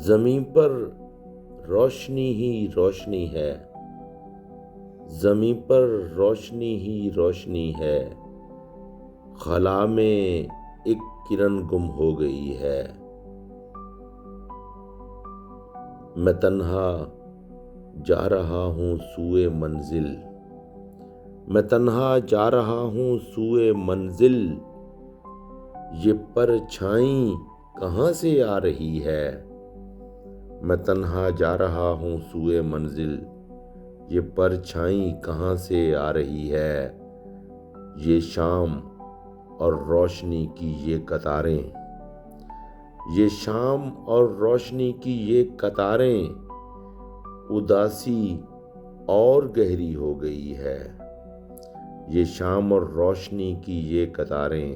زمین پر روشنی ہی روشنی ہے، زمین پر روشنی ہی روشنی ہے، خلا میں ایک کرن گم ہو گئی ہے۔ میں تنہا جا رہا ہوں سوئے منزل، میں تنہا جا رہا ہوں سوئے منزل، یہ پرچھائیں کہاں سے آ رہی ہے؟ میں تنہا جا رہا ہوں سوئے منزل، یہ پرچھائیں کہاں سے آ رہی ہے؟ یہ شام اور روشنی کی یہ قطاریں، یہ شام اور روشنی کی یہ قطاریں، اداسی اور گہری ہو گئی ہے۔ یہ شام اور روشنی کی یہ قطاریں،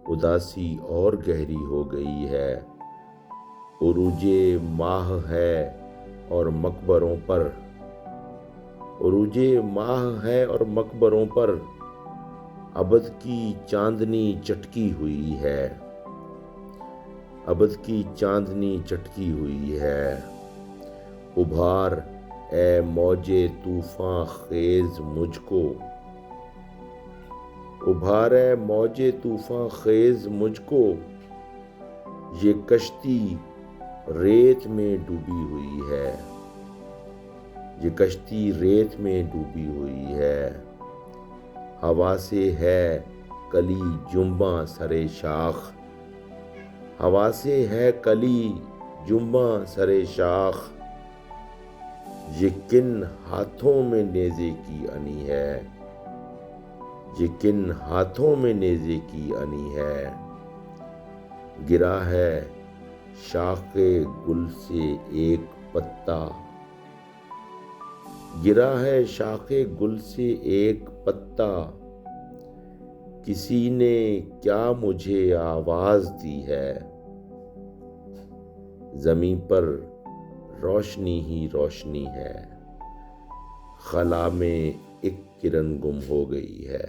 اداسی اور گہری ہو گئی ہے۔ عروج ماہ ہے اور مقبروں پر، عروج ماہ ہے اور مقبروں پر ابد کی چاندنی چٹکی ہوئی ہے، ابد کی چاندنی چٹکی ہوئی ہے۔ ابھار اے موج طوفاں خیز مجھ کو، ابھار اے موج طوفاں خیز مجھ کو، یہ کشتی ریت میں ڈوبی ہوئی ہے، یہ کشتی ریت میں ڈوبی ہوئی ہے۔ ہوا سے ہے کلی جنباں سرے شاخ، ہوا سے ہے کلی جنباں سرے شاخ، یہ کن ہاتھوں میں نیزے کی انی ہے، یہ کن ہاتھوں میں نیزے کی انی ہے۔ گرا ہے شاخ گل سے ایک پتا، گرا ہے شاخ گل سے ایک پتا، کسی نے کیا مجھے آواز دی ہے؟ زمین پر روشنی ہی روشنی ہے، خلا میں ایک کرن گم ہو گئی ہے۔